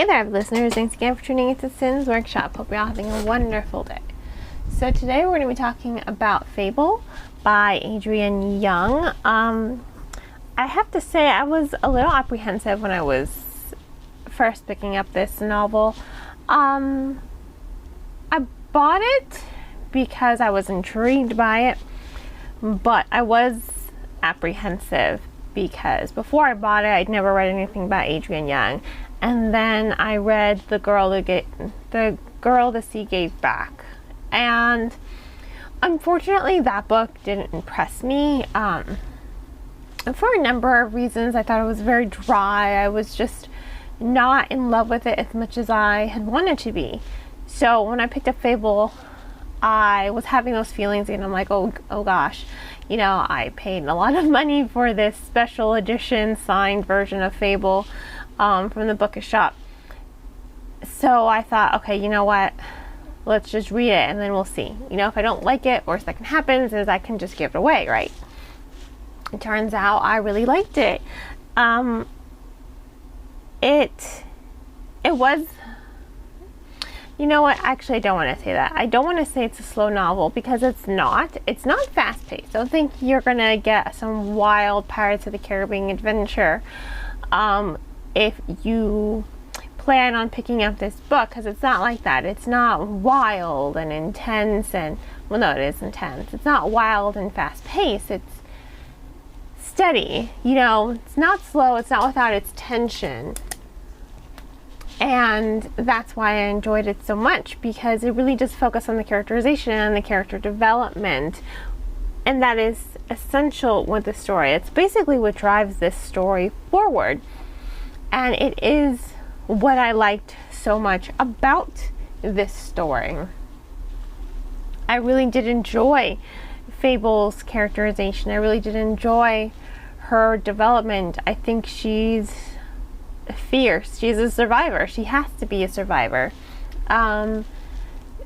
Hey there, listeners. Thanks again for tuning into Sin's Workshop. Hope you're all having a wonderful day. So today we're going to be talking about Fable by Adrienne Young. I have to say I was a little apprehensive when I was first picking up this novel. I bought it because I was intrigued by it, but I was apprehensive because before I bought it, I'd never read anything by Adrienne Young. And then I read The Girl the Sea Gave Back. And unfortunately, that book didn't impress me. For a number of reasons. I thought it was very dry. I was just not in love with it as much as I had wanted to be. So when I picked up Fable, I was having those feelings and I'm like, oh gosh, you know, I paid a lot of money for this special edition signed version of Fable from the bookshop. So I thought, okay, you know what? Let's just read it and then we'll see. You know, if I don't like it, worst that can happen is I can just give it away, right? It turns out I really liked it. It was, you know what, actually I don't want to say that. I don't want to say it's a slow novel because it's not. It's not fast paced. Don't think you're gonna get some wild Pirates of the Caribbean adventure if you plan on picking up this book, because it's not like that. It's not wild and intense and, well, no, it is intense. It's not wild and fast paced. It's steady, you know. It's not slow. It's not without its tension. And that's why I enjoyed it so much, because it really does focus on the characterization and the character development. And that is essential with the story. It's basically what drives this story forward. And it is what I liked so much about this story. I really did enjoy Fable's characterization. I really did enjoy her development. I think she's fierce. She's a survivor. She has to be a survivor.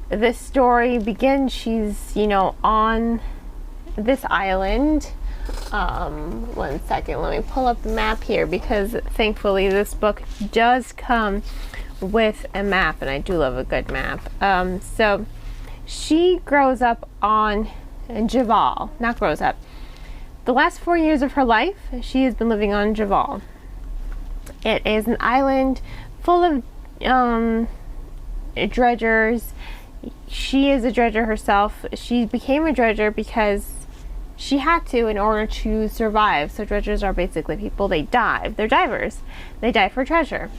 This story begins, she's, you know, on this island. One second, let me pull up the map here, because thankfully this book does come with a map, and I do love a good map. So she grows up on Javal. Not grows up. The last 4 years of her life, she has been living on Javal. It is an island full of dredgers. She is a dredger herself. She became a dredger because she had to in order to survive. So dredgers are basically people, they dive. They're divers. They dive for treasure.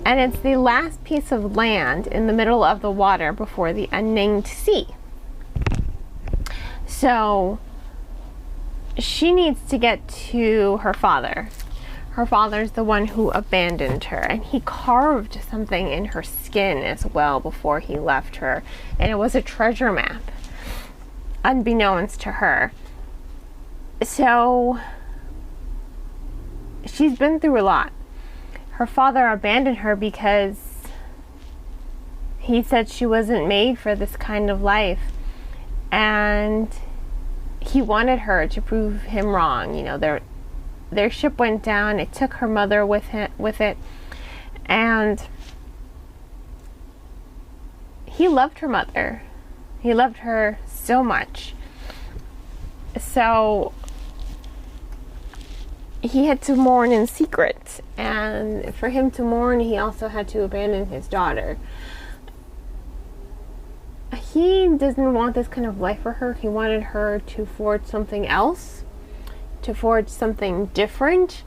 And it's the last piece of land in the middle of the water before the unnamed sea. So she needs to get to her father. Her father's the one who abandoned her, and he carved something in her skin as well before he left her, and it was a treasure map, unbeknownst to her. So she's been through a lot. Her father abandoned her because he said she wasn't made for this kind of life, and he wanted her to prove him wrong. You know, their ship went down. It took her mother with it, and he loved her mother. He loved her so much. So he had to mourn in secret, and for him to mourn, he also had to abandon his daughter. He doesn't want this kind of life for her. He wanted her to forge something else, to forge something different.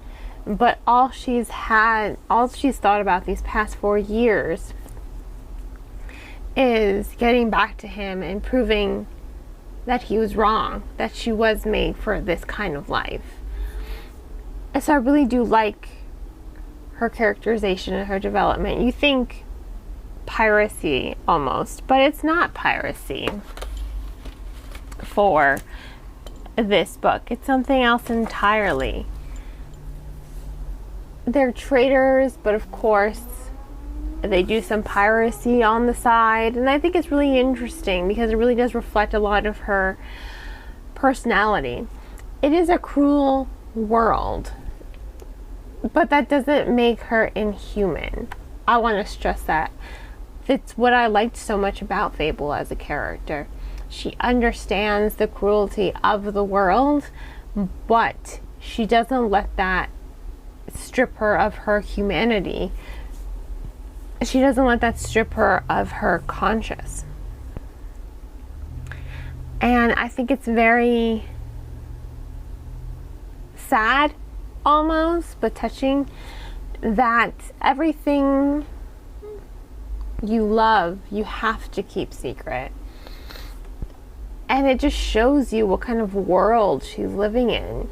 But all she's thought about these past 4 years is getting back to him and proving that he was wrong, that she was made for this kind of life. And so I really do like her characterization and her development. You think piracy almost, but it's not piracy for this book. It's something else entirely. They're traders, but of course they do some piracy on the side, and I think it's really interesting because it really does reflect a lot of her personality. It is a cruel world, but that doesn't make her inhuman. I want to stress that. It's what I liked so much about Fable as a character. She understands the cruelty of the world, but she doesn't let that strip her of her humanity. She doesn't let that strip her of her conscience. And I think it's very sad, almost, but touching, that everything you love, you have to keep secret. And it just shows you what kind of world she's living in.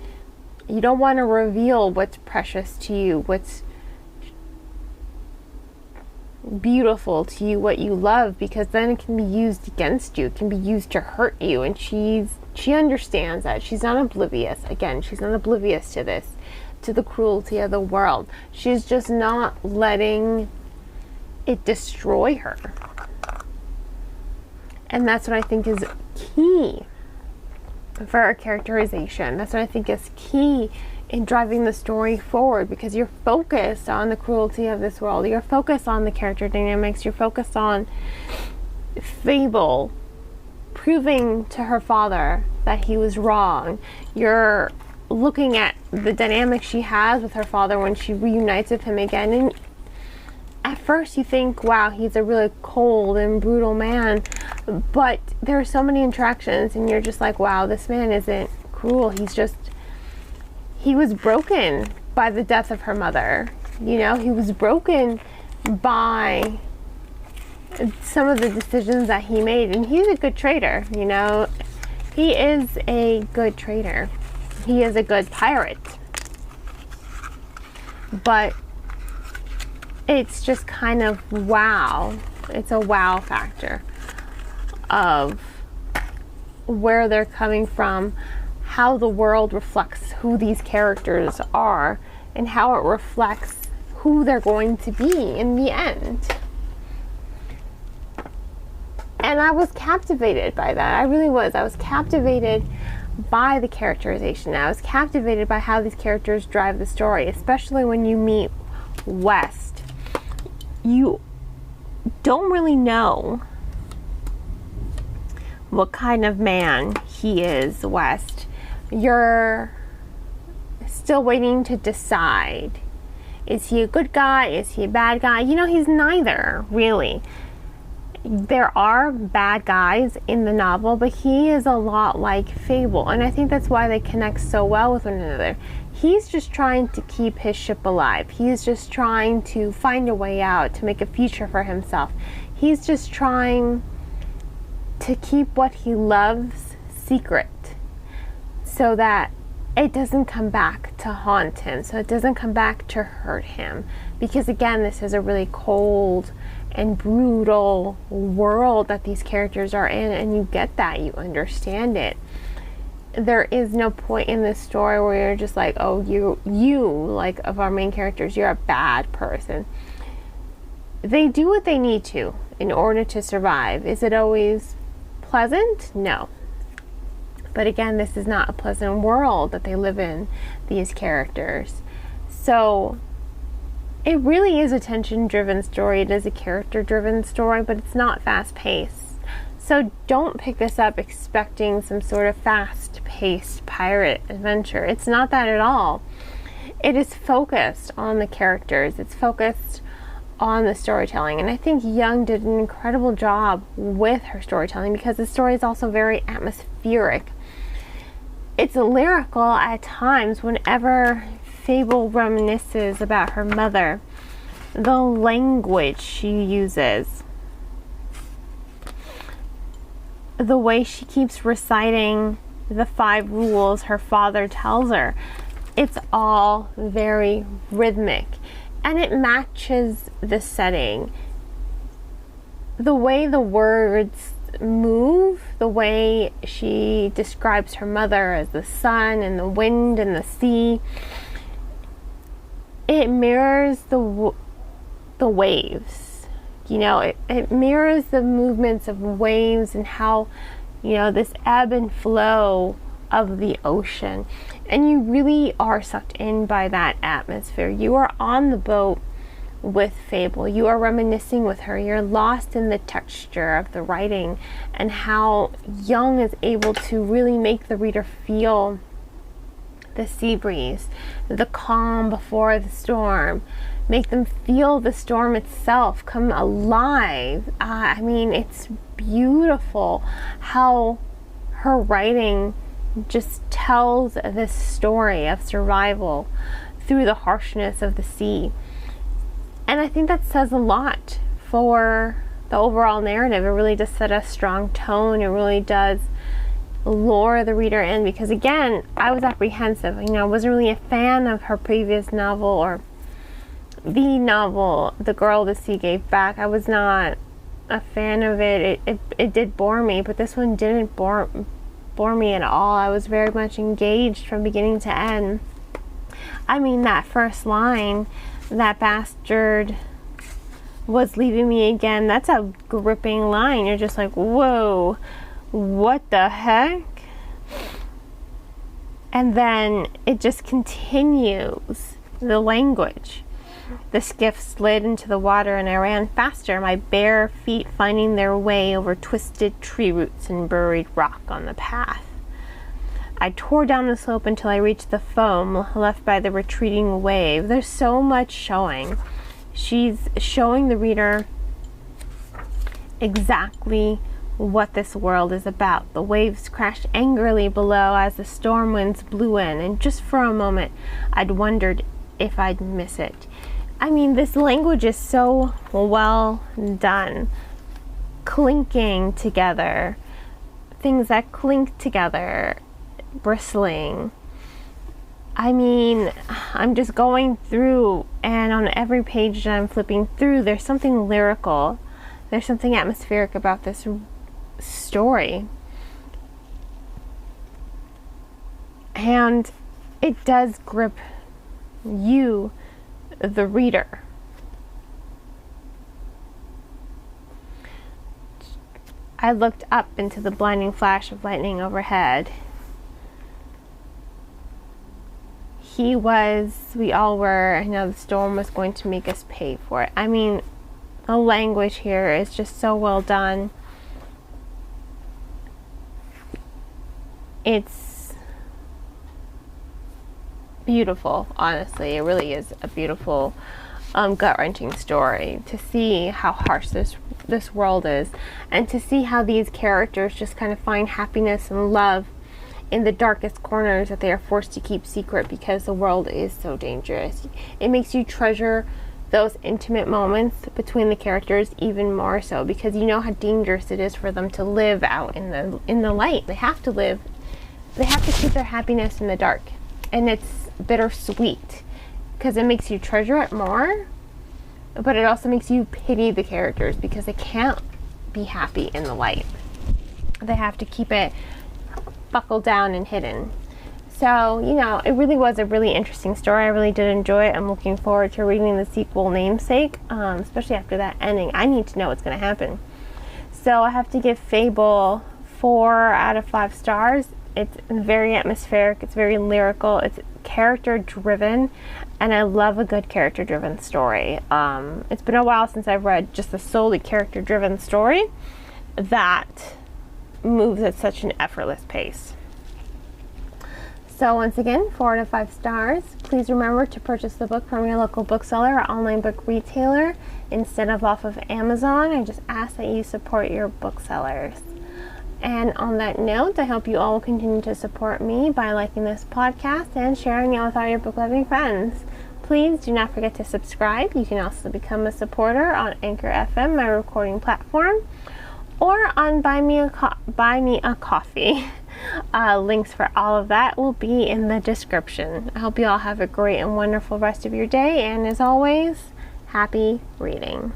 You don't want to reveal what's precious to you, what's beautiful to you, what you love, because then it can be used against you. It can be used to hurt you. And she understands that. She's not oblivious. Again, she's not oblivious to this, to the cruelty of the world. She's just not letting it destroy her. And that's what I think is key for our characterization. That's what I think is key in driving the story forward, because you're focused on the cruelty of this world. You're focused on the character dynamics. You're focused on Fable proving to her father that he was wrong. You're looking at the dynamic she has with her father when she reunites with him again. And at first you think, wow, he's a really cold and brutal man. But there are so many interactions and you're just like, wow, this man isn't cruel. He was broken by the death of her mother. You know, he was broken by some of the decisions that he made. And he's a good trader, you know. He is a good trader. He is a good pirate. But it's just kind of wow. It's a wow factor of where they're coming from, how the world reflects who these characters are, and how it reflects who they're going to be in the end. And I was captivated by that. I really was. I was captivated by the characterization. I was captivated by how these characters drive the story, especially when you meet West. You don't really know what kind of man he is, West. You're still waiting to decide. Is he a good guy? Is he a bad guy? You know, he's neither, really. There are bad guys in the novel, but he is a lot like Fable, and I think that's why they connect so well with one another. He's just trying to keep his ship alive. He's just trying to find a way out, to make a future for himself. He's just trying to keep what he loves secret so that it doesn't come back to haunt him, so it doesn't come back to hurt him. Because again, this is a really cold and brutal world that these characters are in, and you get that, you understand it. There is no point in this story where you're just like, oh, you like, of our main characters, you're a bad person. They do what they need to in order to survive. Is it always pleasant? No. But again, this is not a pleasant world that they live in, these characters. So it really is a tension-driven story. It is a character-driven story, but it's not fast-paced. So don't pick this up expecting some sort of fast-paced pirate adventure. It's not that at all. It is focused on the characters. It's focused on the storytelling. And I think Young did an incredible job with her storytelling, because the story is also very atmospheric. It's lyrical at times. Whenever Fable reminisces about her mother, the language she uses, the way she keeps reciting the 5 rules her father tells her, it's all very rhythmic, and it matches the setting. The way the words move, the way she describes her mother as the sun and the wind and the sea, it mirrors the waves. You know, it mirrors the movements of waves and how, you know, this ebb and flow of the ocean. And you really are sucked in by that atmosphere. You are on the boat with Fable. You are reminiscing with her. You're lost in the texture of the writing and how Young is able to really make the reader feel the sea breeze, the calm before the storm, make them feel the storm itself come alive. I mean, it's beautiful how her writing just tells this story of survival through the harshness of the sea. And I think that says a lot for the overall narrative. It really does set a strong tone. It really does lure the reader in, because again, I was apprehensive. I wasn't really a fan of her previous novel, or the novel, The Girl the Sea Gave Back. I was not a fan of it. It did bore me, but this one didn't bore me at all. I was very much engaged from beginning to end. I mean, that first line, "That bastard was leaving me again," that's a gripping line. You're just like, whoa, what the heck? And then it just continues, the language. "The skiff slid into the water and I ran faster, my bare feet finding their way over twisted tree roots and buried rock on the path. I tore down the slope until I reached the foam left by the retreating wave." There's so much showing. She's showing the reader exactly what this world is about. The waves crashed angrily below as the storm winds blew in, and just for a moment I'd wondered if I'd miss it. I mean, this language is so well done. Clinking together, things that clink together, bristling. I mean, I'm just going through, and on every page that I'm flipping through, there's something lyrical. There's something atmospheric about this story. And it does grip you, the reader. I looked up into the blinding flash of lightning overhead. We all were, and now the storm was going to make us pay for it. I mean, the language here is just so well done. It's beautiful, honestly. It really is a beautiful, gut-wrenching story to see how harsh this world is, and to see how these characters just kind of find happiness and love in the darkest corners that they are forced to keep secret because the world is so dangerous. It makes you treasure those intimate moments between the characters even more so, because you know how dangerous it is for them to live out in the light. They have to keep their happiness in the dark, and it's bittersweet because it makes you treasure it more, but it also makes you pity the characters because they can't be happy in the light. They have to keep it buckled down and hidden. So, it really was a really interesting story. I really did enjoy it. I'm looking forward to reading the sequel, Namesake, especially after that ending. I need to know what's going to happen. So I have to give Fable 4 out of 5 stars. It's very atmospheric. It's very lyrical. It's character driven, and I love a good character driven story. It's been a while since I've read just a solely character driven story that moves at such an effortless pace. So once again, 4 out of 5 stars. Please remember to purchase the book from your local bookseller or online book retailer instead of off of Amazon. I just ask that you support your booksellers. And on that note, I hope you all will continue to support me by liking this podcast and sharing it with all your book-loving friends. Please do not forget to subscribe. You can also become a supporter on Anchor FM, my recording platform, or on Buy Me a Coffee. Links for all of that will be in the description. I hope you all have a great and wonderful rest of your day, and as always, happy reading.